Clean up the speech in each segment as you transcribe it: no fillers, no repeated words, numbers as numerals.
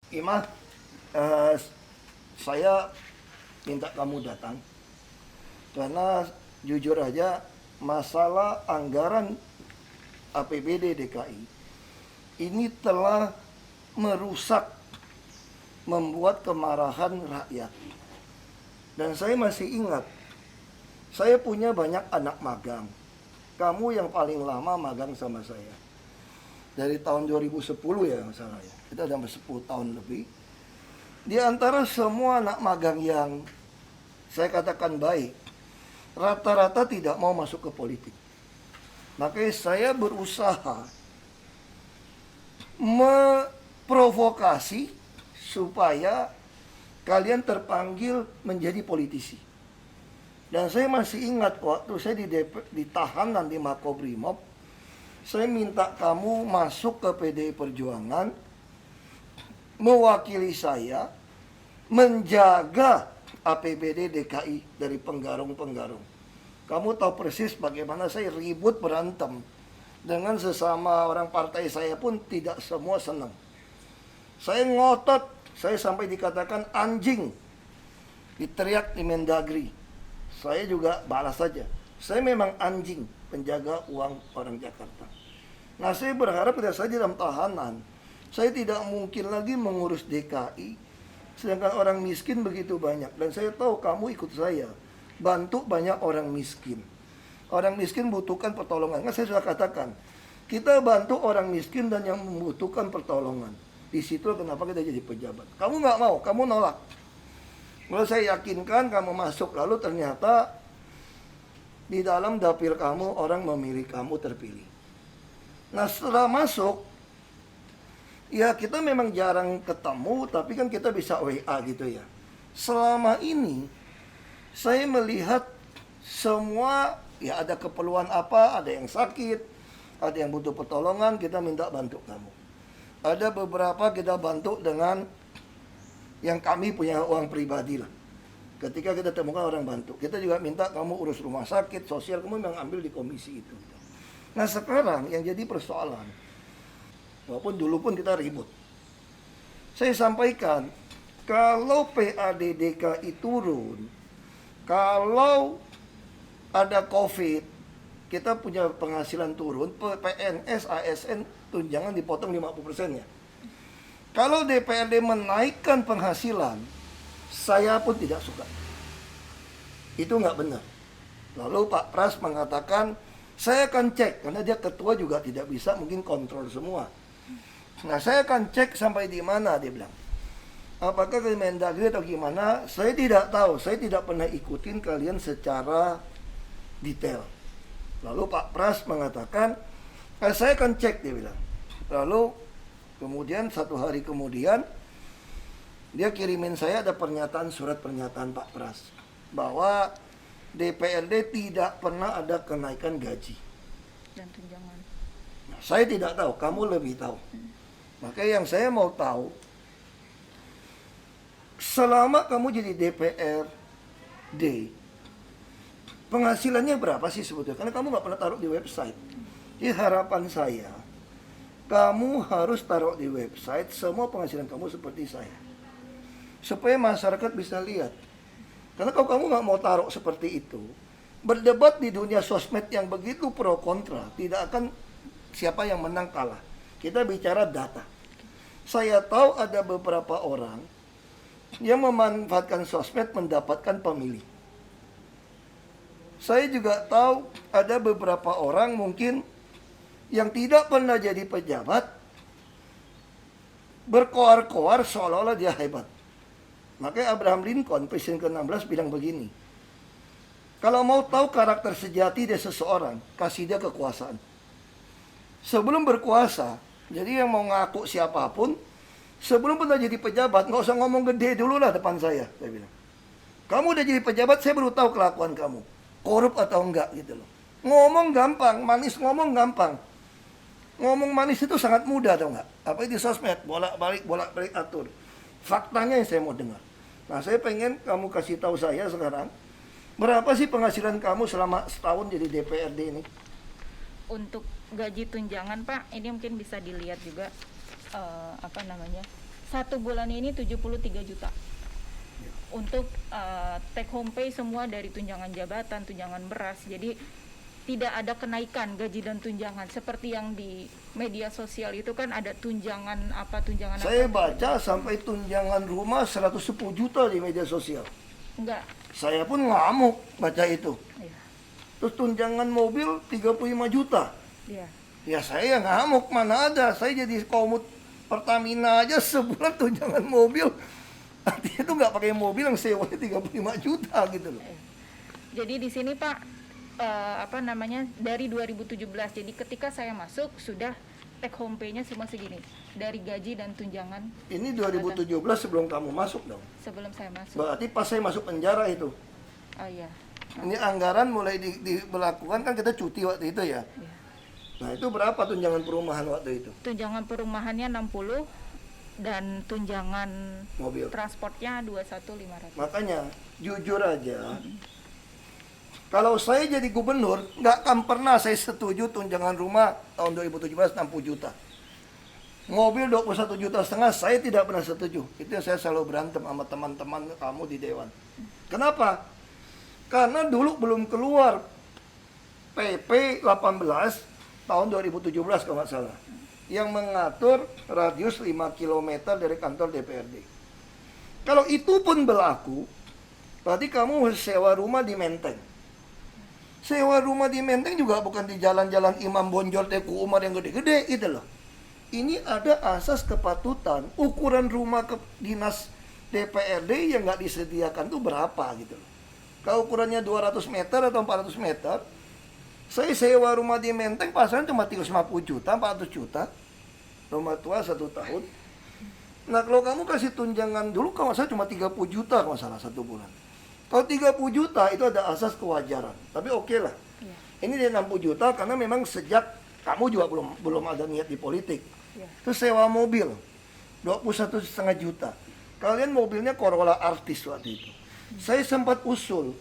Imah, eh, saya minta kamu datang karena jujur aja masalah anggaran APBD DKI ini telah merusak, membuat kemarahan rakyat. Dan saya masih ingat, saya punya banyak anak magang. Kamu yang paling lama magang sama saya. Dari tahun 2010 ya masalahnya. Kita udah 10 tahun lebih. Di antara semua anak magang yang saya katakan baik, rata-rata tidak mau masuk ke politik. Makanya saya berusaha memprovokasi supaya kalian terpanggil menjadi politisi. Dan saya masih ingat waktu saya ditahan di Makobrimob, saya minta kamu masuk ke PDI Perjuangan, mewakili saya, menjaga APBD DKI dari penggarung-penggarung. Kamu tahu persis bagaimana saya ribut berantem dengan sesama orang partai saya pun tidak semua senang. Saya ngotot, saya sampai dikatakan anjing, diteriak di Mendagri. Saya juga balas saja. Saya memang anjing penjaga uang orang Jakarta. Nah, saya berharap pada saat dalam tahanan, saya tidak mungkin lagi mengurus DKI, sedangkan orang miskin begitu banyak. Dan saya tahu kamu ikut saya, bantu banyak orang miskin. Orang miskin butuhkan pertolongan. Kan saya sudah katakan, kita bantu orang miskin dan yang membutuhkan pertolongan. Di situ kenapa kita jadi pejabat. Kamu nggak mau, kamu nolak. Lalu saya yakinkan kamu masuk, lalu ternyata di dalam dapil kamu orang memilih kamu terpilih. Nah, setelah masuk, ya kita memang jarang ketemu, tapi kan kita bisa WA gitu ya. Selama ini saya melihat semua, ya ada keperluan apa, ada yang sakit, ada yang butuh pertolongan, kita minta bantu kamu. Ada beberapa kita bantu dengan yang kami punya uang pribadi lah. Ketika kita temukan orang bantu, kita juga minta kamu urus rumah sakit, sosial, kamu memang ambil di komisi itu. Nah sekarang yang jadi persoalan, walaupun dulu pun kita ribut, saya sampaikan, kalau PADDKI turun, kalau ada COVID, kita punya penghasilan turun, PNS, ASN, tunjangan dipotong 50% ya. Kalau DPRD menaikkan penghasilan, saya pun tidak suka. Itu nggak benar. Lalu Pak Pras mengatakan, saya akan cek, karena dia ketua juga tidak bisa mungkin kontrol semua. Nah, saya akan cek sampai di mana, dia bilang. Apakah ke Mendagri atau gimana, saya tidak tahu. Saya tidak pernah ikutin kalian secara detail. Lalu Pak Pras mengatakan, saya akan cek, dia bilang. Lalu kemudian satu hari kemudian dia kirimin saya ada surat pernyataan Pak Pras bahwa DPRD tidak pernah ada kenaikan gaji dan tunjangan. Nah, saya tidak tahu, kamu lebih tahu. Makanya yang saya mau tahu, selama kamu jadi DPRD, penghasilannya berapa sih sebetulnya? Karena kamu nggak pernah taruh di website. Jadi harapan saya, kamu harus taruh di website semua penghasilan kamu seperti saya. Supaya masyarakat bisa lihat. Karena kalau kamu nggak mau taruh seperti itu, berdebat di dunia sosmed yang begitu pro kontra, tidak akan siapa yang menang kalah. Kita bicara data. Saya tahu ada beberapa orang yang memanfaatkan sosmed mendapatkan pemilih. Saya juga tahu ada beberapa orang mungkin yang tidak pernah jadi pejabat, berkoar-koar seolah-olah dia hebat. Makanya Abraham Lincoln, presiden ke-16 bilang begini, kalau mau tahu karakter sejati dari seseorang, kasih dia kekuasaan. Sebelum berkuasa, jadi yang mau ngaku siapapun, sebelum pernah jadi pejabat, nggak usah ngomong gede dulu lah depan saya bilang. Kamu udah jadi pejabat, saya baru tahu kelakuan kamu, korup atau enggak gitu loh. Ngomong gampang, manis ngomong gampang. Ngomong manis itu sangat mudah tau nggak? Apa di sosmed, bolak-balik atur. Faktanya yang saya mau dengar. Nah, saya pengen kamu kasih tahu saya sekarang, berapa sih penghasilan kamu selama setahun jadi DPRD ini? Untuk gaji tunjangan Pak, ini mungkin bisa dilihat juga 1 bulan ini 73 juta. Untuk take home pay semua dari tunjangan jabatan, tunjangan beras. Jadi tidak ada kenaikan gaji dan tunjangan seperti yang di media sosial itu kan ada tunjangan apa. Saya baca sampai tunjangan rumah 110 juta di media sosial. Enggak. Saya pun ngamuk baca itu. Iya. Terus tunjangan mobil 35 juta. Iya. Ya saya ngamuk, mana ada. Saya jadi komut Pertamina aja sebulan tunjangan mobil. Artinya itu nggak pakai mobil yang sewanya 35 juta gitu loh. Jadi di sini Pak dari 2017. Jadi ketika saya masuk sudah take home pay-nya cuma segini dari gaji dan tunjangan. Ini 2017 sebelum kamu masuk dong. Sebelum saya masuk. Berarti pas saya masuk penjara itu. Oh iya. Ini anggaran mulai diberlakukan kan kita cuti waktu itu ya. Iya. Nah itu berapa tunjangan perumahan waktu itu? Tunjangan perumahannya 60 dan tunjangan Mobil. transportnya 21.500. Makanya jujur aja, kalau saya jadi gubernur, nggak akan pernah saya setuju tunjangan rumah tahun 2017 60 juta. Mobil 21,5 juta, saya tidak pernah setuju. Itu yang saya selalu berantem sama teman-teman kamu di Dewan. Kenapa? Karena dulu belum keluar PP 18 tahun 2017 kalau nggak salah, yang mengatur radius 5 km dari kantor DPRD. Kalau itu pun berlaku, berarti kamu harus sewa rumah di Menteng. Sewa rumah di Menteng juga bukan di jalan-jalan Imam Bonjol Teku Umar yang gede-gede gitu loh. Ini ada asas kepatutan, ukuran rumah ke dinas DPRD yang nggak disediakan tuh berapa gitu loh. Kalau ukurannya 200 meter atau 400 meter, saya sewa rumah di Menteng pasaran cuma 350 juta, 400 juta. Rumah tua 1 tahun. Nah kalau kamu kasih tunjangan dulu, kalau saya cuma 30 juta kalau salah 1 bulan. Kalau 30 juta itu ada asas kewajaran. Tapi oke lah. Iya. Ini dia 60 juta karena memang sejak kamu juga belum ada niat di politik. Iya. Terus sewa mobil 21,5 juta. Kalian mobilnya Corolla Artis waktu itu. Saya sempat usul,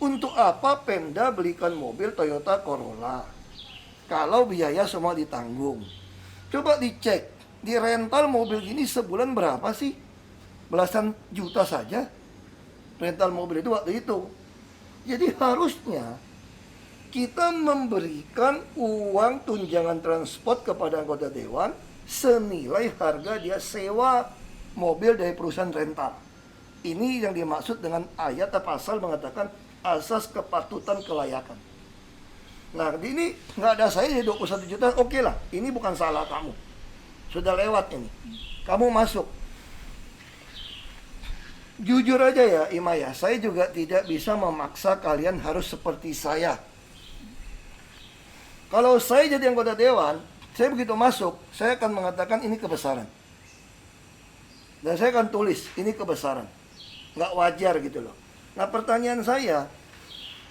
untuk apa Pemda belikan mobil Toyota Corolla kalau biaya semua ditanggung? Coba dicek, di rental mobil gini sebulan berapa sih? Belasan juta saja rental mobil itu waktu itu. Jadi harusnya kita memberikan uang tunjangan transport kepada anggota dewan senilai harga dia sewa mobil dari perusahaan rental. Ini yang dimaksud dengan ayat atau pasal mengatakan asas kepatutan kelayakan. Nah ini nggak ada saya jadi 21 juta, oke lah, ini bukan salah kamu. Sudah lewat ini, kamu masuk. Jujur aja ya Ima ya, saya juga tidak bisa memaksa kalian harus seperti saya. Kalau saya jadi anggota dewan, saya begitu masuk, saya akan mengatakan ini kebesaran. Dan saya akan tulis, ini kebesaran. Nggak wajar gitu loh. Nah pertanyaan saya,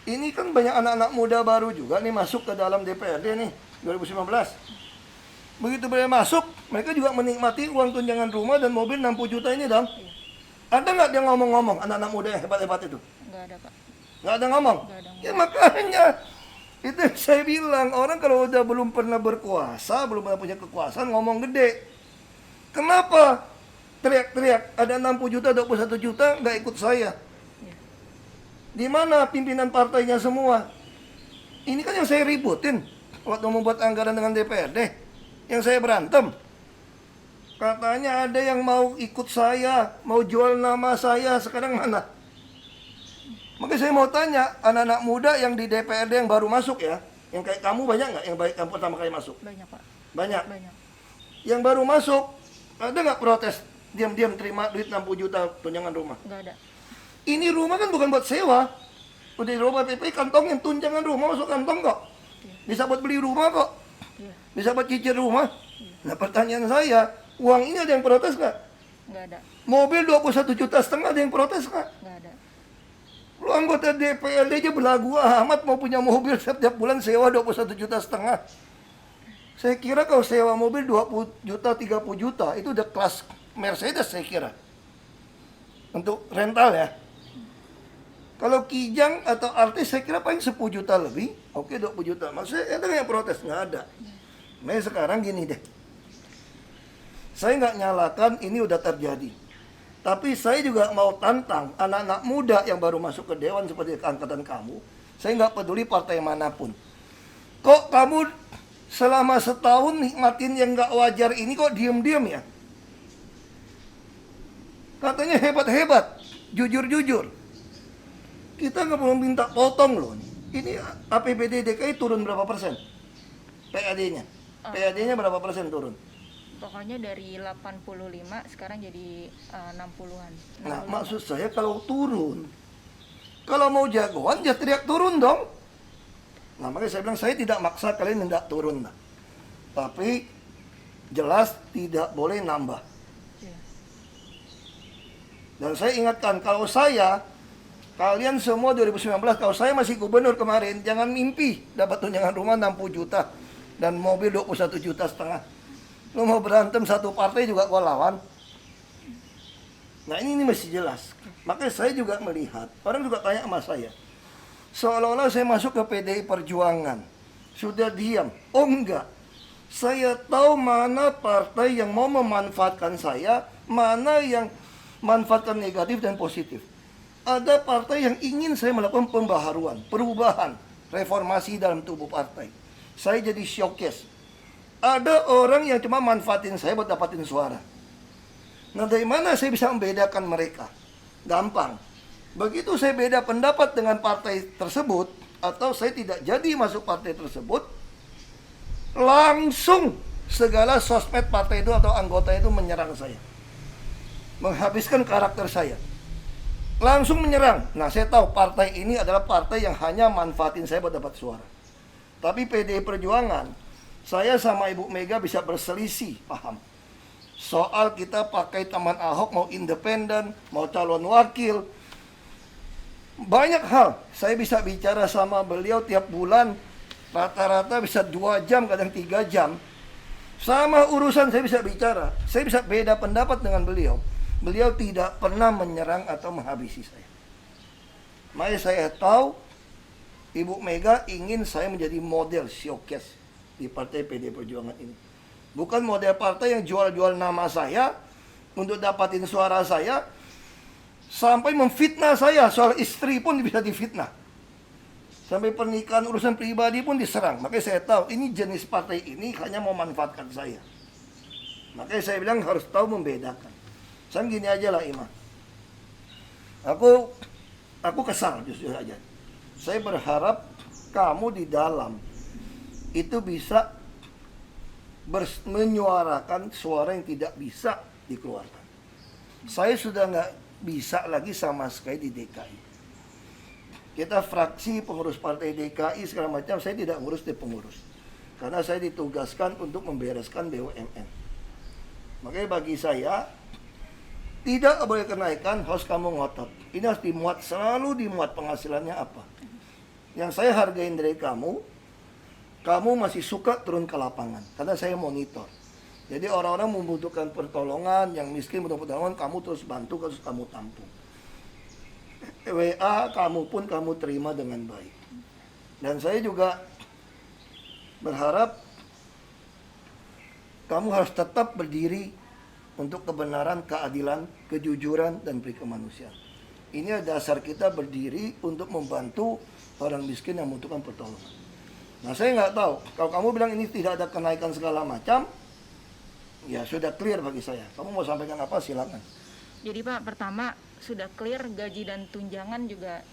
ini kan banyak anak-anak muda baru juga nih masuk ke dalam DPRD nih, 2019. Begitu mereka masuk, mereka juga menikmati uang tunjangan rumah dan mobil 60 juta ini dong. Ada nggak dia ngomong-ngomong anak-anak muda yang hebat-hebat itu? Nggak ada Pak. Nggak ada ngomong? Nggak ada ngomong. Ya makanya, itu yang saya bilang, orang kalau udah belum pernah berkuasa, belum pernah punya kekuasaan, ngomong gede. Kenapa? Teriak-teriak, ada 60 juta, 21 juta, nggak ikut saya. Di mana pimpinan partainya semua? Ini kan yang saya ributin waktu membuat anggaran dengan DPRD, yang saya berantem. Katanya ada yang mau ikut saya, mau jual nama saya, sekarang mana? Makanya saya mau tanya, anak-anak muda yang di DPRD yang baru masuk ya, yang kayak kamu banyak nggak yang baik yang pertama kali masuk? Banyak Pak. Banyak. Banyak. Yang baru masuk, ada nggak protes? Diam-diam terima duit 60 juta tunjangan rumah. Nggak ada. Ini rumah kan bukan buat sewa. Udah dirubah PP, kantongin tunjangan rumah masuk kantong kok. Bisa buat beli rumah kok. Iya. Bisa buat cicil rumah. Nah pertanyaan saya, uang ini ada yang protes nggak? Nggak ada. Mobil 21,5 juta ada yang protes nggak? Nggak ada. Lu anggota DPRD aja belagu amat mau punya mobil setiap bulan sewa 21,5 juta. Saya kira kalau sewa mobil 20 juta, 30 juta itu udah kelas Mercedes saya kira. Untuk rental ya. Kalau Kijang atau artis saya kira paling 10 juta lebih. Oke 20 juta. Maksudnya ada yang protes? Nggak ada. Nah sekarang gini deh. Saya nggak nyalakan, ini udah terjadi. Tapi saya juga mau tantang anak-anak muda yang baru masuk ke dewan seperti angkatan kamu. Saya nggak peduli partai manapun. Kok kamu selama setahun nikmatin yang nggak wajar ini kok diem-diem ya? Katanya hebat-hebat, jujur-jujur. Kita nggak perlu minta potong loh. Ini APBD DKI turun berapa persen? PAD-nya. PAD-nya berapa persen turun? Pokoknya dari 85 sekarang jadi 60-an. Nah, maksud saya kalau turun, kalau mau jagoan ya teriak turun dong. Nah, makanya saya bilang saya tidak maksa kalian hendak turun. Nah. Tapi jelas tidak boleh nambah. Iya. Dan saya ingatkan, kalau saya, kalian semua 2019, kalau saya masih gubernur kemarin, jangan mimpi dapat tunjangan rumah 60 juta dan mobil 21,5 juta. Lu mau berantem satu partai juga gua lawan. Nah ini mesti jelas. Makanya saya juga melihat, orang juga tanya sama saya, seolah-olah saya masuk ke PDI Perjuangan, sudah diam. Oh enggak, saya tahu mana partai yang mau memanfaatkan saya, mana yang manfaatkan negatif dan positif. Ada partai yang ingin saya melakukan pembaharuan, perubahan, reformasi dalam tubuh partai. Saya jadi showcase. Ada orang yang cuma manfaatin saya buat dapatin suara. Nah dari mana saya bisa membedakan mereka? Gampang. Begitu saya beda pendapat dengan partai tersebut, atau saya tidak jadi masuk partai tersebut, langsung segala sosmed partai itu atau anggota itu menyerang saya. Menghabiskan karakter saya. Langsung menyerang. Nah saya tahu partai ini adalah partai yang hanya manfaatin saya buat dapat suara. Tapi PDI Perjuangan, saya sama Ibu Mega bisa berselisih, paham. Soal kita pakai teman Ahok, mau independen, mau calon wakil. Banyak hal, saya bisa bicara sama beliau tiap bulan, rata-rata bisa 2 jam, kadang 3 jam. Sama urusan saya bisa bicara, saya bisa beda pendapat dengan beliau. Beliau tidak pernah menyerang atau menghabisi saya. Makanya saya tahu, Ibu Mega ingin saya menjadi model showcase di partai PDI Perjuangan ini. Bukan model partai yang jual-jual nama saya untuk dapatin suara saya, sampai memfitnah saya. Soal istri pun bisa difitnah. Sampai pernikahan, urusan pribadi pun diserang. Makanya saya tahu ini jenis partai ini hanya mau manfaatkan saya. Makanya saya bilang harus tahu membedakan. Saya gini aja lah Ima. Aku kesal justru aja. Saya berharap kamu di dalam itu bisa menyuarakan suara yang tidak bisa dikeluarkan. Saya sudah nggak bisa lagi sama sekali di DKI. Kita fraksi pengurus partai DKI segala macam, saya tidak ngurus di pengurus. Karena saya ditugaskan untuk membereskan BUMN. Makanya bagi saya, tidak boleh kenaikan, harus kamu ngotot. Ini harus dimuat, selalu dimuat penghasilannya apa. Yang saya hargain dari kamu masih suka turun ke lapangan. Karena saya monitor. Jadi orang-orang membutuhkan pertolongan, yang miskin butuh pertolongan, kamu terus bantu, terus kamu tampung. WA kamu pun kamu terima dengan baik. Dan saya juga berharap kamu harus tetap berdiri untuk kebenaran, keadilan, kejujuran, dan perikemanusiaan. Ini adalah dasar kita berdiri untuk membantu orang miskin yang membutuhkan pertolongan. Nah saya nggak tahu, kalau kamu bilang ini tidak ada kenaikan segala macam, ya sudah clear bagi saya. Kamu mau sampaikan apa silakan. Jadi Pak, pertama sudah clear gaji dan tunjangan juga,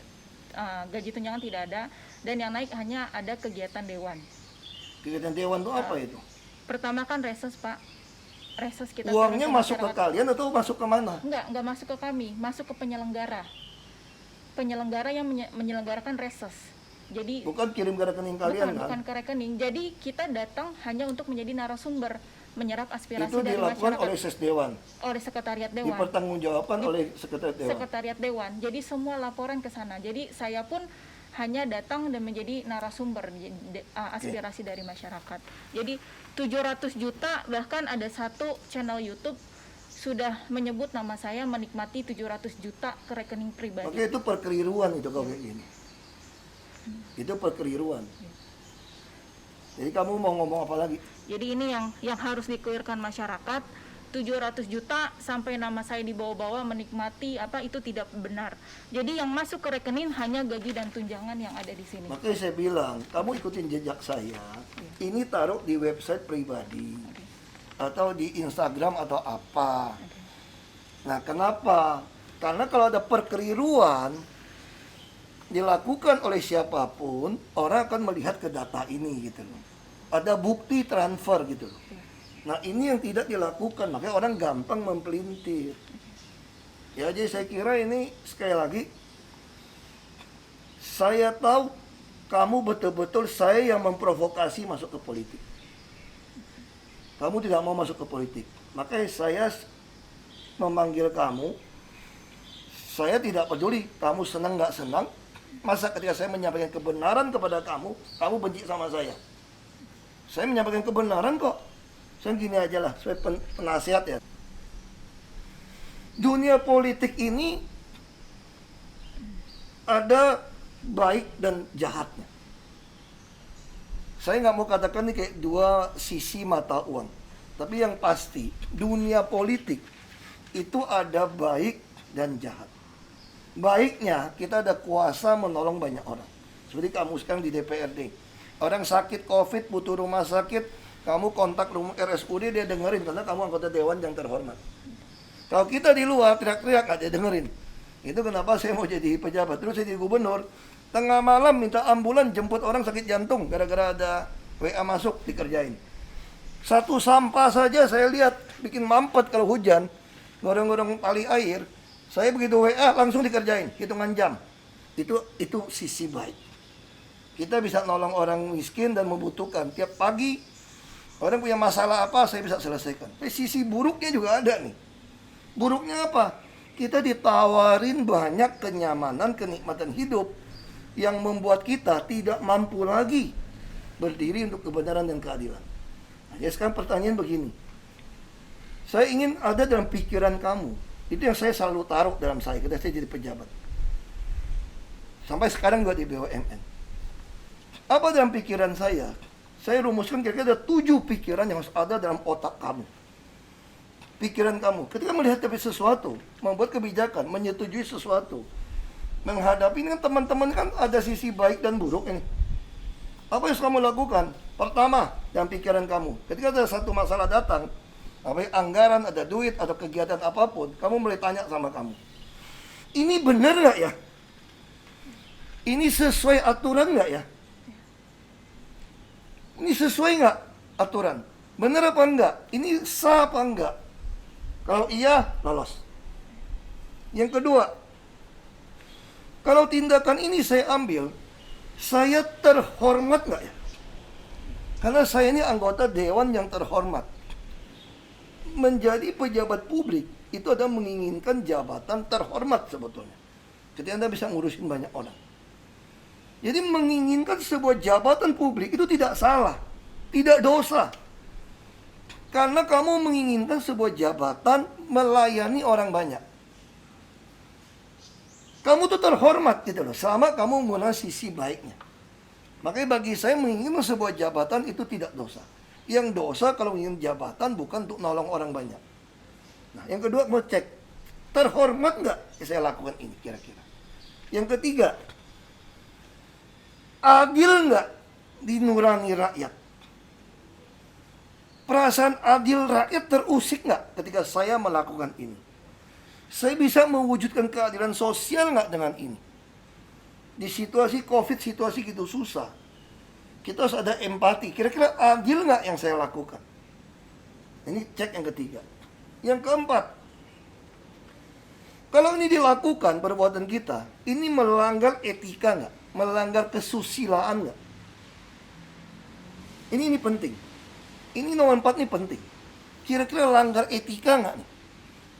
gaji tunjangan tidak ada, dan yang naik hanya ada kegiatan dewan. Kegiatan dewan itu apa itu? Pertama kan reses Pak, reses kita. Uangnya sebagai masuk ke masyarakat. kalian atau masuk ke mana? Enggak masuk ke kami, masuk ke penyelenggara. Penyelenggara yang menyelenggarakan reses. Jadi Bukan kirim ke rekening kalian bukan kan? ke rekening. Jadi kita datang hanya untuk menjadi narasumber, menyerap aspirasi Itu dari dilakukan masyarakat oleh Sesdewan, oleh sekretariat dewan. dipertanggungjawabkan oleh sekretariat dewan. Sekretariat dewan. Jadi semua laporan ke sana. Jadi saya pun hanya datang dan menjadi narasumber aspirasi dari masyarakat. Jadi 700 juta, bahkan ada satu channel YouTube sudah menyebut nama saya menikmati 700 juta ke rekening pribadi. Oke, itu perkeliruan itu kalau kayak gini. Itu perkeliruan. Jadi kamu mau ngomong apa lagi? Jadi ini yang harus dikeluarkan masyarakat, 700 juta sampai nama saya dibawa-bawa menikmati apa itu tidak benar. Jadi yang masuk ke rekening hanya gaji dan tunjangan yang ada di sini. Makanya saya bilang, kamu ikutin jejak saya, ini taruh di website pribadi, atau di Instagram atau apa. Nah, kenapa? Karena kalau ada perkeliruan dilakukan oleh siapapun, orang akan melihat ke data ini gitu loh. Ada bukti transfer gitu loh. Nah, ini yang tidak dilakukan, makanya orang gampang mempelintir. Ya, jadi saya kira ini sekali lagi, saya tahu kamu betul-betul saya yang memprovokasi masuk ke politik. Kamu tidak mau masuk ke politik. Makanya saya memanggil kamu. Saya tidak peduli kamu senang nggak senang. Masa ketika saya menyampaikan kebenaran kepada kamu, kamu benci sama saya. Saya menyampaikan kebenaran kok. Saya gini aja lah, saya penasihat ya. Dunia politik ini ada baik dan jahatnya. Saya nggak mau katakan ini kayak dua sisi mata uang. Tapi yang pasti, dunia politik itu ada baik dan jahat. Baiknya, kita ada kuasa menolong banyak orang. Seperti kamu sekarang di DPRD. Orang sakit COVID, butuh rumah sakit, kamu kontak rumah RSUD, dia dengerin karena kamu anggota dewan yang terhormat. Kalau kita di luar teriak-teriak, gak dia dengerin. Itu kenapa saya mau jadi pejabat. Terus saya jadi gubernur, tengah malam minta ambulan jemput orang sakit jantung gara-gara ada WA masuk, dikerjain. Satu sampah saja saya lihat bikin mampet kalau hujan, gorong-gorong tali air. Saya begitu WA langsung dikerjain, hitungan jam. Itu sisi baik. Kita bisa nolong orang miskin dan membutuhkan. Tiap pagi orang punya masalah apa, saya bisa selesaikan. Tapi sisi buruknya juga ada nih. Buruknya apa? Kita ditawarin banyak kenyamanan, kenikmatan hidup yang membuat kita tidak mampu lagi berdiri untuk kebenaran dan keadilan. Nah, ya sekarang pertanyaan begini. Saya ingin ada dalam pikiran kamu. Itu yang saya selalu taruh dalam saya ketika saya jadi pejabat. Sampai sekarang juga di BUMN. Apa dalam pikiran saya? Saya rumuskan kira-kira ada 7 pikiran yang harus ada dalam otak kamu. Pikiran kamu, ketika melihat sesuatu, membuat kebijakan, menyetujui sesuatu, menghadapi ini kan teman-teman kan ada sisi baik dan buruk ini. Apa yang harus kamu lakukan? Pertama, dalam pikiran kamu, ketika ada satu masalah datang, apa anggaran, ada duit, ada kegiatan apapun, kamu mulai tanya sama kamu. Ini benar nggak ya? Ini sesuai aturan nggak ya? Ini sesuai nggak aturan? Benar apa enggak? Ini sah apa enggak? Kalau iya, lolos. Yang kedua, kalau tindakan ini saya ambil, saya terhormat nggak ya? Karena saya ini anggota dewan yang terhormat. Menjadi pejabat publik, itu adalah menginginkan jabatan terhormat sebetulnya. Jadi Anda bisa ngurusin banyak orang. Jadi menginginkan sebuah jabatan publik itu tidak salah, tidak dosa. Karena kamu menginginkan sebuah jabatan melayani orang banyak. Kamu tuh terhormat gitu loh, selama kamu menggunakan sisi baiknya. Makanya bagi saya menginginkan sebuah jabatan itu tidak dosa. Yang dosa kalau ingin jabatan bukan untuk nolong orang banyak. Nah, yang kedua mau cek, terhormat nggak saya lakukan ini kira-kira. Yang ketiga, adil nggak di nurani rakyat? Perasaan adil rakyat terusik nggak ketika saya melakukan ini? Saya bisa mewujudkan keadilan sosial nggak dengan ini? Di situasi COVID, situasi gitu susah. Kita harus ada empati. Kira-kira adil nggak yang saya lakukan? Ini cek yang ketiga. Yang keempat, kalau ini dilakukan perbuatan kita, ini melanggar etika nggak? Melanggar kesusilaan nggak? Ini penting. Ini nomor 4 ini penting. Kira-kira langgar etika nggak nih?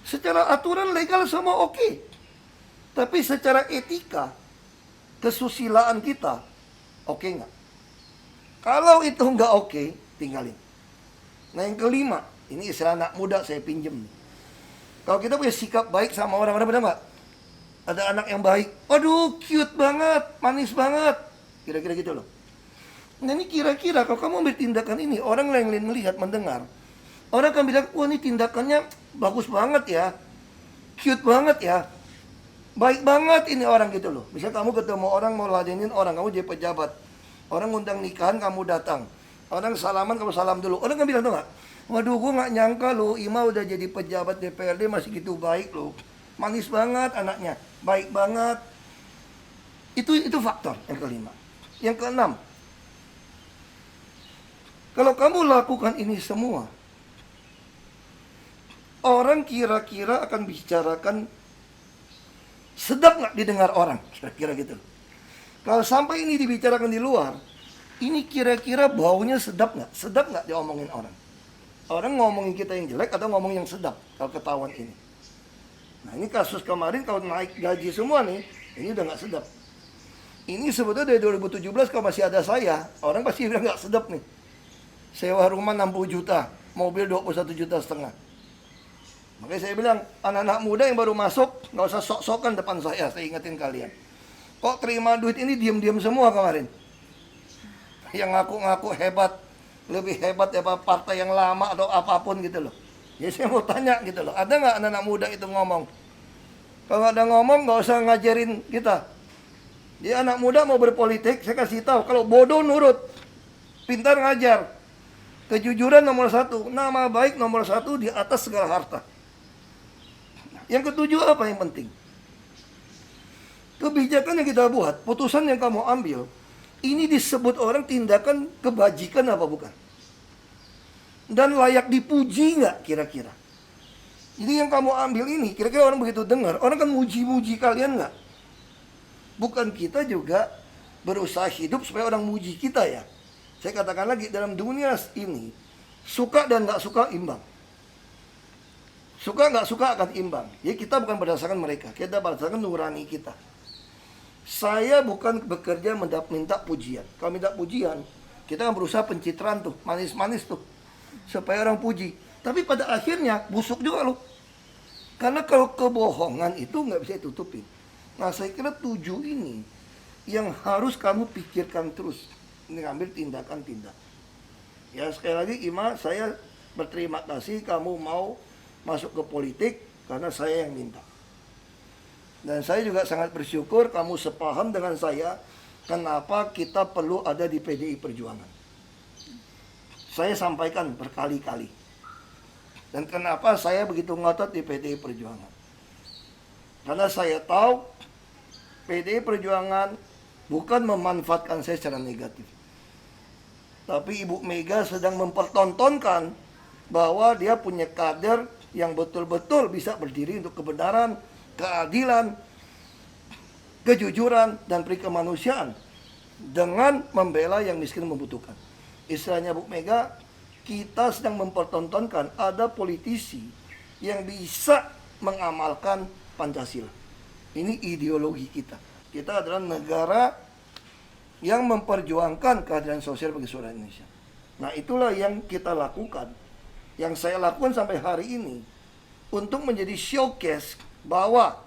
Secara aturan legal semua oke. Tapi secara etika, kesusilaan kita oke nggak? Kalau itu nggak oke, tinggalin. Nah yang kelima, ini istilah anak muda saya pinjem nih. Kalau kita punya sikap baik sama orang-orang, benar nggak? Ada anak yang baik, aduh cute banget, manis banget, kira-kira gitu loh. Nah ini kira-kira kalau kamu ambil tindakan ini, orang lain melihat, mendengar, Orang akan bilang, wah ini tindakannya bagus banget ya, cute banget ya, baik banget ini orang gitu loh. Misalnya kamu ketemu orang mau ladenin orang, kamu jadi pejabat, orang ngundang nikahan kamu datang, orang salaman kamu salam dulu. Orang kan bilang tuh nggak, waduh gue nggak nyangka loh, Ima udah jadi pejabat DPRD masih gitu baik loh, manis banget anaknya, baik banget. Itu faktor yang kelima. Yang keenam, kalau kamu lakukan ini semua, orang kira-kira akan bicarakan sedap nggak didengar orang, kira-kira gitu. Kalau sampai ini dibicarakan di luar, ini kira-kira baunya sedap nggak diomongin orang. Orang ngomongin kita yang jelek atau ngomongin yang sedap kalau ketahuan ini. Nah ini kasus kemarin kalau naik gaji semua nih, ini udah nggak sedap. Ini sebetulnya dari 2017 kalau masih ada saya, orang pasti bilang nggak sedap nih. Sewa rumah 60 juta, mobil 21,5 juta. Makanya saya bilang, anak-anak muda yang baru masuk, nggak usah sok-sokan depan saya ingetin kalian. Kok terima duit ini diam-diam semua kemarin? Yang ngaku-ngaku hebat, lebih hebat ya partai yang lama atau apapun gitu loh. Jadi saya mau tanya gitu loh, ada nggak anak-anak muda itu ngomong? Kalau ada ngomong, nggak usah ngajarin kita. Dia anak muda mau berpolitik, saya kasih tahu, kalau bodoh nurut, pintar ngajar. Kejujuran nomor 1, nama baik nomor 1 di atas segala harta. Yang ketujuh apa yang penting? Kebijakan yang kita buat, putusan yang kamu ambil, ini disebut orang tindakan kebajikan apa bukan? Dan layak dipuji nggak kira-kira? Jadi yang kamu ambil ini, kira-kira orang begitu dengar, orang kan muji-muji kalian nggak? Bukan kita juga berusaha hidup supaya orang muji kita ya. Saya katakan lagi, dalam dunia ini, suka dan nggak suka imbang. Suka nggak suka akan imbang. Jadi kita bukan berdasarkan mereka, kita berdasarkan nurani kita. Saya bukan bekerja minta pujian. Kalau minta pujian, kita kan berusaha pencitraan tuh, manis-manis tuh, supaya orang puji. Tapi pada akhirnya busuk juga loh. Karena kalau kebohongan itu nggak bisa ditutupin. Nah saya kira 7 ini yang harus kamu pikirkan terus. Ini ngambil tindakan-tindakan. Ya sekali lagi Ima, saya berterima kasih kamu mau masuk ke politik karena saya yang minta. Dan saya juga sangat bersyukur kamu sepaham dengan saya kenapa kita perlu ada di PDI Perjuangan. Saya sampaikan berkali-kali. Dan kenapa saya begitu ngotot di PDI Perjuangan. Karena saya tahu PDI Perjuangan bukan memanfaatkan saya secara negatif. Tapi Ibu Mega sedang mempertontonkan bahwa dia punya kader yang betul-betul bisa berdiri untuk kebenaran, keadilan, kejujuran, dan perikemanusiaan dengan membela yang miskin membutuhkan. Istilahnya Bu Mega, kita sedang mempertontonkan ada politisi yang bisa mengamalkan Pancasila. Ini ideologi kita. Kita adalah negara yang memperjuangkan keadilan sosial bagi seluruh Indonesia. Nah itulah yang kita lakukan. Yang saya lakukan sampai hari ini untuk menjadi showcase bahwa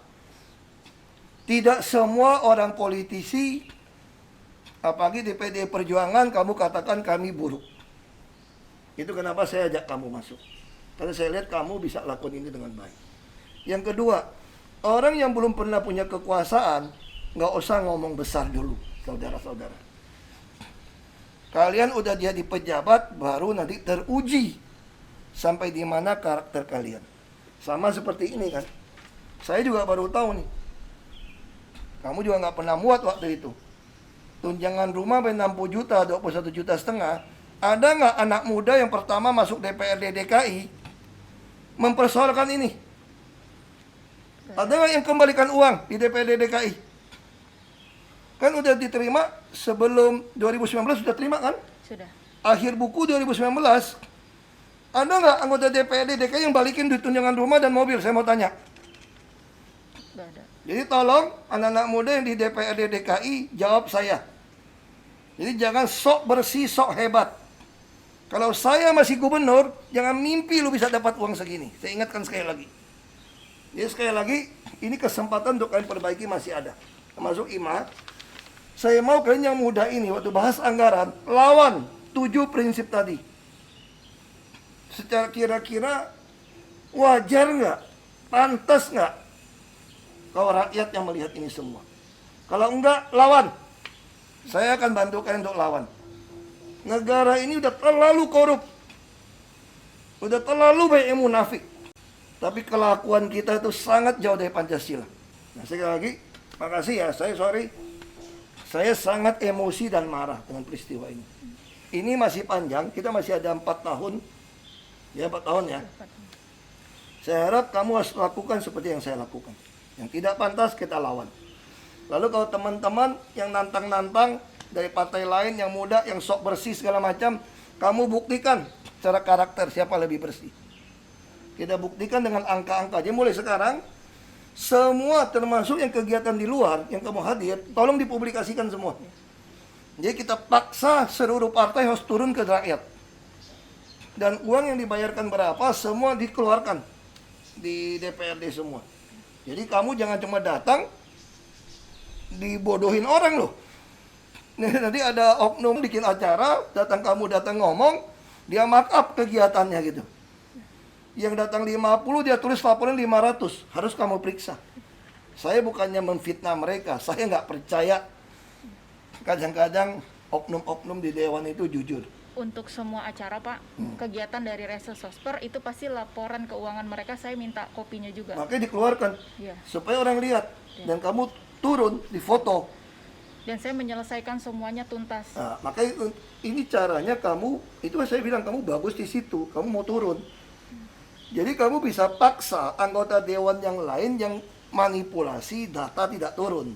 tidak semua orang politisi, apalagi di PDI Perjuangan, kamu katakan kami buruk. Itu kenapa saya ajak kamu masuk. Karena saya lihat kamu bisa lakukan ini dengan baik. Yang kedua, orang yang belum pernah punya kekuasaan, nggak usah ngomong besar dulu, saudara-saudara. Kalian udah jadi pejabat, baru nanti teruji sampai di mana karakter kalian. Sama seperti ini kan. Saya juga baru tahu nih. Kamu juga nggak pernah muat waktu itu. Tunjangan rumah 60 juta, 21,5 juta. Ada nggak anak muda yang pertama masuk DPRD DKI mempersoalkan ini? Ada nggak yang kembalikan uang di DPRD DKI? Kan udah diterima sebelum 2019 sudah terima kan? Sudah. Akhir buku 2019. Ada nggak anggota DPRD DKI yang balikin duit tunjangan rumah dan mobil? Saya mau tanya. Nggak ada. Jadi tolong anak-anak muda yang di DPRD DKI jawab saya. Jadi jangan sok bersih, sok hebat. Kalau saya masih gubernur, jangan mimpi lu bisa dapat uang segini. Saya ingatkan sekali lagi. Jadi sekali lagi, ini kesempatan untuk kalian perbaiki masih ada. Termasuk Ima. Saya mau kalian yang muda ini, waktu bahas anggaran, lawan 7 prinsip tadi. secara kira-kira wajar nggak? Pantas nggak? Kalau rakyat yang melihat ini semua. Kalau enggak, lawan. Saya akan bantu kalian untuk lawan. Negara ini udah terlalu korup. Udah terlalu banyak yang munafik. Tapi kelakuan kita itu sangat jauh dari Pancasila. Nah, sekali lagi, makasih ya, saya sangat emosi dan marah dengan peristiwa ini. Ini masih panjang, kita masih ada 4 tahun. Ya, 4 tahun ya. Saya harap kamu harus lakukan seperti yang saya lakukan. Yang tidak pantas kita lawan. Lalu kalau teman-teman yang nantang-nantang dari partai lain yang muda, yang sok bersih segala macam, kamu buktikan secara karakter siapa lebih bersih. Kita buktikan dengan angka-angka. Jadi mulai sekarang, semua termasuk yang kegiatan di luar, yang kamu hadir, tolong dipublikasikan semua. Jadi kita paksa seluruh partai harus turun ke rakyat. Dan uang yang dibayarkan berapa, semua dikeluarkan di DPRD semua. Jadi kamu jangan cuma datang, dibodohin orang loh. Nanti ada oknum bikin acara, datang ngomong, dia markup kegiatannya gitu. Yang datang 50, dia tulis laporan 500, harus kamu periksa. Saya bukannya memfitnah mereka, saya nggak percaya. Kadang-kadang oknum-oknum di Dewan itu jujur. Untuk semua acara Pak, kegiatan dari Rese Sosper itu pasti laporan keuangan mereka saya minta kopinya juga. Makanya dikeluarkan, Iya. supaya orang lihat. Dan kamu turun, di foto. Dan saya menyelesaikan semuanya tuntas. Nah, makanya ini caranya kamu, itu saya bilang kamu bagus di situ, kamu mau turun. Jadi kamu bisa paksa anggota dewan yang lain yang manipulasi data tidak turun.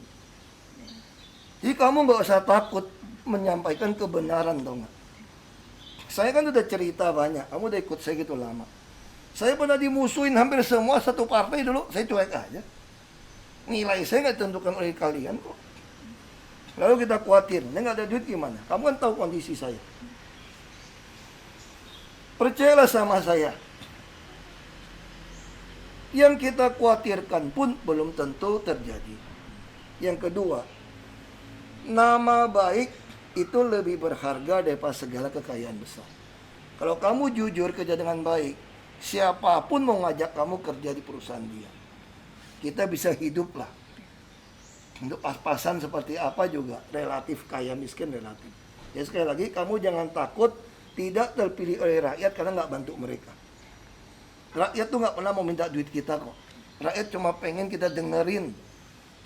Jadi kamu nggak usah takut menyampaikan kebenaran dong. Saya kan udah cerita banyak, kamu udah ikut saya gitu lama. Saya pernah dimusuhin hampir semua satu partai dulu, saya cuek aja. Nilai saya nggak ditentukan oleh kalian kok. Lalu kita khawatir, ini nggak ada duit gimana? Kamu kan tahu kondisi saya. Percayalah sama saya. Yang kita khawatirkan pun belum tentu terjadi. Yang kedua, nama baik itu lebih berharga daripada segala kekayaan besar. Kalau kamu jujur kerja dengan baik, siapapun mau ngajak kamu kerja di perusahaan dia. Kita bisa hidup lah. Untuk pas-pasan seperti apa juga, relatif kaya miskin relatif. Ya sekali lagi, kamu jangan takut tidak terpilih oleh rakyat karena nggak bantu mereka. Rakyat tuh nggak pernah mau minta duit kita kok. Rakyat cuma pengen kita dengerin,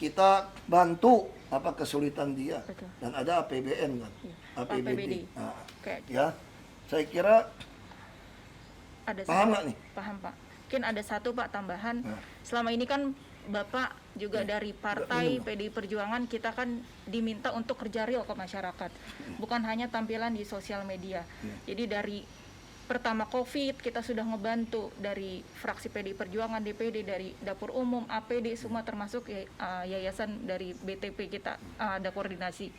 kita bantu apa kesulitan dia. Betul. Dan ada APBN kan, Iya. APBD. APBD. Nah, Kayak ya, saya kira ada paham satu- nggak nih? Paham Pak. Mungkin ada satu Pak tambahan. Nah. Selama ini kan Bapak juga dari partai PDI Perjuangan kita kan diminta untuk kerja real ke masyarakat. Bukan hanya tampilan di sosial media. Jadi dari pertama COVID kita sudah ngebantu dari fraksi PDI Perjuangan, DPD, dari dapur umum, APD semua termasuk yayasan dari BTP kita ada koordinasi.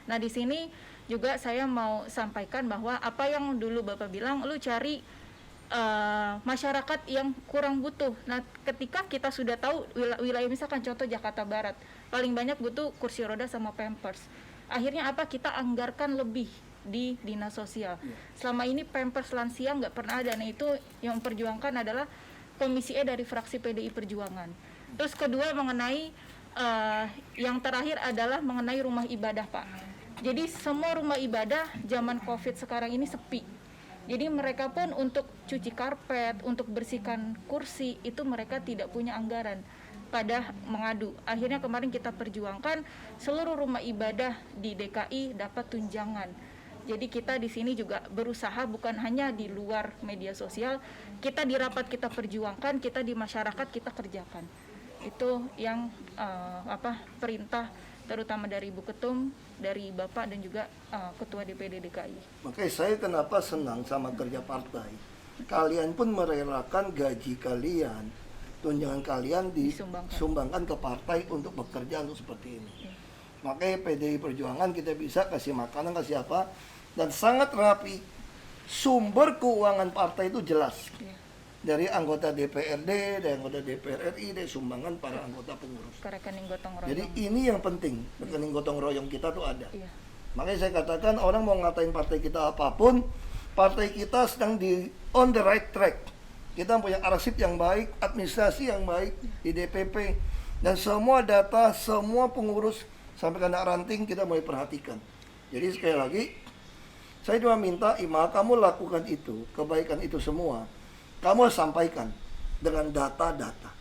Nah, di sini juga saya mau sampaikan bahwa apa yang dulu Bapak bilang, lu cari masyarakat yang kurang butuh. Nah, ketika kita sudah tahu wilayah misalkan contoh Jakarta Barat, paling banyak butuh kursi roda sama Pampers. Akhirnya apa? Kita anggarkan lebih di dinas sosial. Selama ini Pampers lansia nggak pernah ada. Nah, itu yang memperjuangkan adalah Komisi E dari fraksi PDI Perjuangan. Terus kedua mengenai yang terakhir adalah mengenai rumah ibadah Pak. Jadi semua rumah ibadah zaman COVID sekarang ini sepi. Jadi mereka pun untuk cuci karpet, untuk bersihkan kursi, itu mereka tidak punya anggaran pada mengadu. Akhirnya kemarin kita perjuangkan seluruh rumah ibadah di DKI dapat tunjangan. Jadi kita di sini juga berusaha bukan hanya di luar media sosial, kita di rapat kita perjuangkan, kita di masyarakat kita kerjakan. Itu yang perintah terutama dari Ibu Ketum, dari Bapak dan juga Ketua DPD DKI. Makanya saya kenapa senang sama kerja partai. Kalian pun merelakan gaji kalian, tunjangan kalian disumbangkan ke partai untuk bekerja untuk seperti ini. Makanya PDI Perjuangan kita bisa kasih makanan, kasih apa, dan sangat rapi. Sumber keuangan partai itu jelas. Dari anggota DPRD, dari anggota DPR RI, dari sumbangan para anggota pengurus. Ke rekening gotong royong. Jadi ini yang penting, rekening gotong royong kita tuh ada. Iya. Makanya saya katakan orang mau ngatain partai kita apapun, partai kita sedang on the right track. Kita punya arsip yang baik, administrasi yang baik di DPP, dan semua data, semua pengurus sampai ke anak ranting kita mulai perhatikan. Jadi sekali lagi, saya cuma minta Ima, kamu lakukan itu, kebaikan itu semua, kamu sampaikan dengan data-data.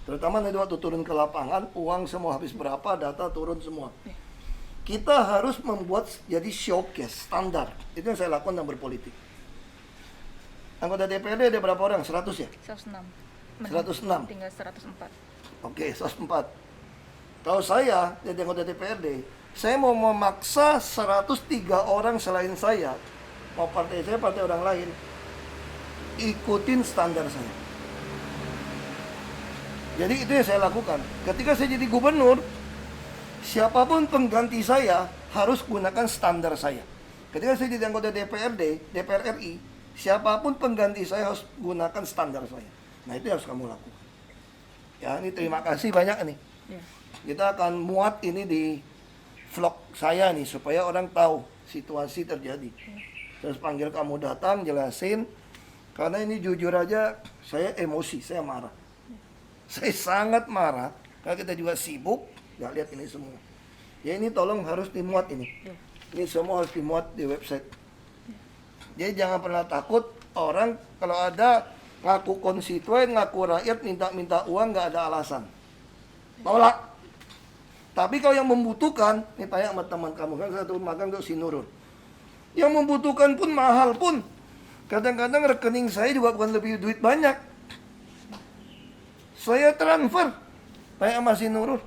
Terutama nanti waktu turun ke lapangan, uang semua habis berapa, data turun semua. Kita harus membuat jadi showcase, standar. Itu yang saya lakukan dalam berpolitik. Anggota DPRD ada berapa orang? 100 ya? 106. 106. Tinggal 104. Oke, 104. Kalau saya jadi anggota DPRD, saya mau memaksa 103 orang selain saya, mau partai saya, partai orang lain, ikutin standar saya. Jadi itu yang saya lakukan. Ketika saya jadi gubernur, siapapun pengganti saya harus gunakan standar saya. Ketika saya jadi anggota DPRD, DPR RI, siapapun pengganti saya harus gunakan standar saya. Nah itu yang harus kamu lakukan. Ya, ini terima kasih banyak nih. Ya. Kita akan muat ini di vlog saya nih supaya orang tahu situasi terjadi. Terus panggil kamu datang, jelasin. Karena ini jujur aja saya emosi, saya marah. Saya sangat marah karena kita juga sibuk nggak lihat ini semua. Ya ini tolong harus dimuat ini. Ya. Ini semua harus dimuat di website. Jadi jangan pernah takut orang kalau ada ngaku konstituen, ngaku rakyat, minta uang nggak ada alasan. Tolak. Tapi kalau yang membutuhkan, ini tanya sama teman kamu kan satu magang untuk si Nurul. Yang membutuhkan pun mahal pun. Kadang-kadang rekening saya juga bukan lebih duit banyak. Saya transfer. Tanya sama si Nurul.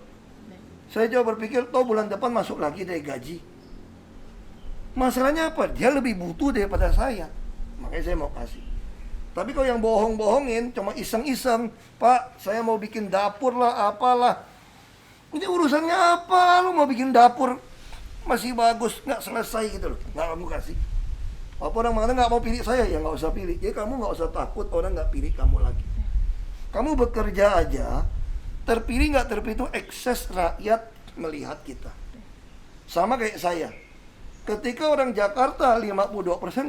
Saya coba berpikir, toh bulan depan masuk lagi dari gaji. Masalahnya apa? Dia lebih butuh daripada saya. Makanya saya mau kasih. Tapi kalau yang bohong-bohongin, cuma iseng-iseng, Pak, saya mau bikin dapur lah, apalah. Ini urusannya apa? Lu mau bikin dapur masih bagus, nggak selesai gitu loh. Nggak kamu kasih. Apa orang mana nggak mau pilih saya? Ya nggak usah pilih. Jadi kamu nggak usah takut orang nggak pilih kamu lagi. Kamu bekerja aja, terpilih nggak terpilih itu ekses rakyat melihat kita. Sama kayak saya. Ketika orang Jakarta 52%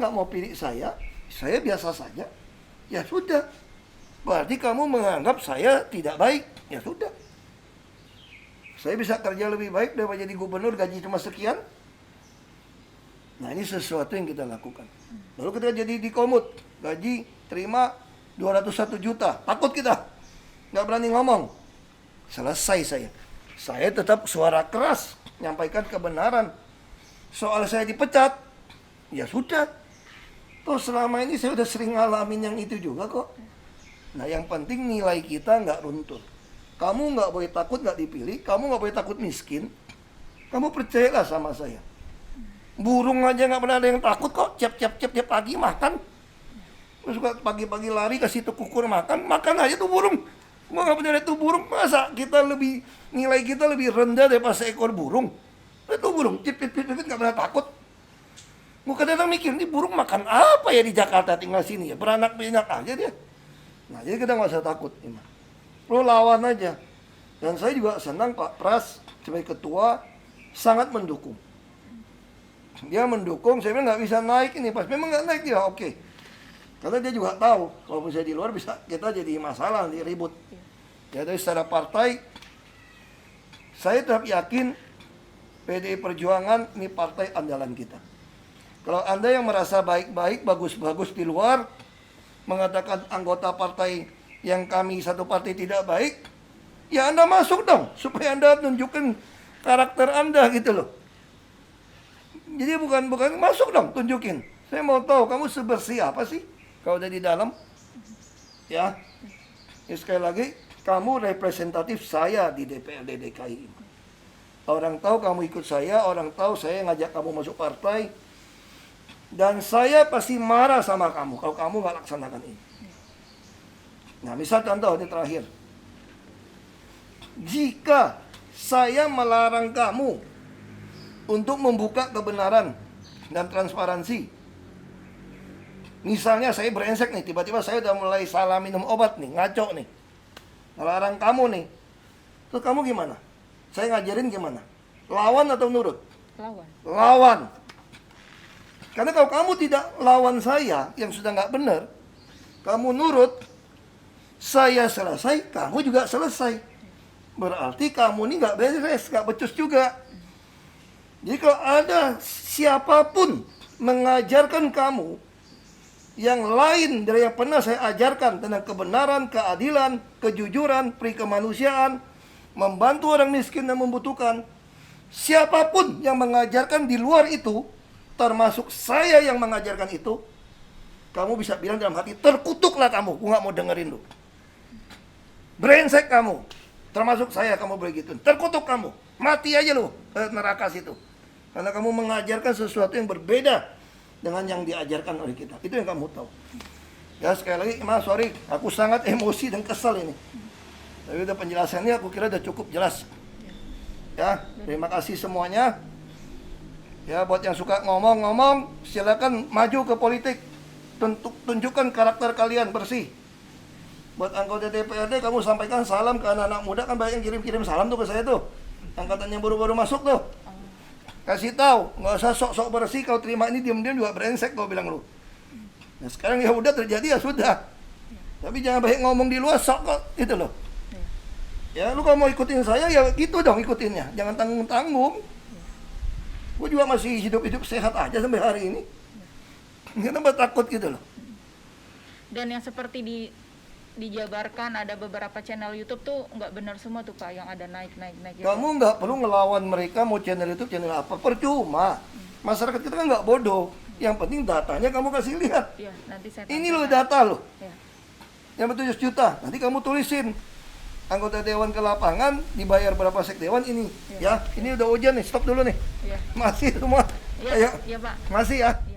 nggak mau pilih saya biasa saja. Ya sudah. Berarti kamu menganggap saya tidak baik. Ya sudah. Saya bisa kerja lebih baik daripada jadi gubernur gaji cuma sekian. Nah ini sesuatu yang kita lakukan. Lalu kita jadi di Komut, gaji terima 201 juta. Takut kita. Nggak berani ngomong. Selesai saya. Saya tetap suara keras. Nyampaikan kebenaran. Soal saya dipecat, ya sudah. Toh selama ini saya udah sering ngalamin yang itu juga kok. Nah yang penting nilai kita nggak runtuh. Kamu nggak boleh takut nggak dipilih, kamu nggak boleh takut miskin. Kamu percayalah sama saya. Burung aja nggak pernah ada yang takut kok. Tiap pagi makan. Terus suka pagi-pagi lari kasih tuh kukur makan aja tuh burung. Mau nggak punya tuh burung, masa kita lebih nilai kita lebih rendah daripada seekor burung? Itu burung, cipit nggak pernah takut. Gue kadang-kadang mikir, ini burung makan apa ya di Jakarta tinggal sini ya? Beranak banyak aja dia. Nah, jadi kita nggak usah takut. Lo lawan aja. Dan saya juga senang Pak Pras sebagai ketua sangat mendukung. Dia mendukung, saya bilang nggak bisa naik ini. Pas memang nggak naik dia, oke. Karena dia juga tahu, kalau saya di luar bisa kita jadi masalah, nanti ribut. Ya, dari secara partai, saya tetap yakin PDI Perjuangan ini partai andalan kita. Kalau Anda yang merasa baik-baik, bagus-bagus di luar, mengatakan anggota partai yang kami satu partai tidak baik, ya Anda masuk dong, supaya Anda tunjukkan karakter Anda gitu loh. Jadi bukan masuk dong, tunjukin. Saya mau tahu kamu sebersih apa sih kalau udah di dalam. Ya, sekali lagi, kamu representatif saya di DPRD DKI ini. Orang tahu kamu ikut saya, orang tahu saya ngajak kamu masuk partai. Dan saya pasti marah sama kamu kalau kamu nggak laksanakan ini. Nah, misal contoh ini terakhir. Jika saya melarang kamu untuk membuka kebenaran dan transparansi. Misalnya saya brengsek nih, tiba-tiba saya udah mulai salah minum obat nih, ngaco nih. Melarang kamu nih. Terus kamu gimana? Saya ngajarin gimana? Lawan atau nurut? Lawan. Lawan. Karena kalau kamu tidak lawan saya yang sudah nggak benar, kamu nurut, saya selesai, kamu juga selesai. Berarti kamu ini nggak beres, nggak becus juga. Jadi kalau ada siapapun mengajarkan kamu yang lain dari yang pernah saya ajarkan tentang kebenaran, keadilan, kejujuran, peri kemanusiaan, membantu orang miskin dan membutuhkan, siapapun yang mengajarkan di luar itu, termasuk saya yang mengajarkan itu, kamu bisa bilang dalam hati, terkutuklah kamu, aku nggak mau dengerin lu. Brengsek kamu, termasuk saya kamu begitu, terkutuk kamu, mati aja lu neraka situ. Karena kamu mengajarkan sesuatu yang berbeda dengan yang diajarkan oleh kita. Itu yang kamu tahu. Ya sekali lagi, maaf sorry, aku sangat emosi dan kesal ini. Tapi udah penjelasannya aku kira udah cukup jelas. Ya, terima kasih semuanya. Ya, buat yang suka ngomong-ngomong, silakan maju ke politik. Tunjukkan karakter kalian bersih. Buat anggota DPRD, kamu sampaikan salam ke anak-anak muda, kan banyak yang kirim-kirim salam tuh ke saya tuh. Angkatan yang baru-baru masuk tuh. Kasih tahu, nggak usah sok-sok bersih, kau terima ini diam-diam juga brengsek, kau bilang lu. Nah sekarang ya udah terjadi ya sudah. Tapi jangan banyak ngomong di luar sok kok, gitu loh. Ya lu kalau mau ikutin saya ya gitu dong ikutinnya, jangan tanggung-tanggung. Gue juga masih hidup-hidup sehat aja sampai hari ini. Kenapa takut gitu loh. Dan yang seperti dijabarkan ada beberapa channel YouTube tuh nggak benar semua tuh Pak, yang ada naik. Kamu nggak perlu ngelawan mereka mau channel YouTube, channel apa, percuma. Masyarakat kita kan nggak bodoh. Yang penting datanya kamu kasih lihat. Ya, nanti saya Ini tampilkan. loh data loh. Ya. Yang 7 juta, nanti kamu tulisin. Anggota dewan ke lapangan dibayar berapa sekdewan ini. Ya, ini udah hujan nih, stop dulu nih. Ya. Masih semua. Ya, Ayo, ya Pak. masih ya. Ya.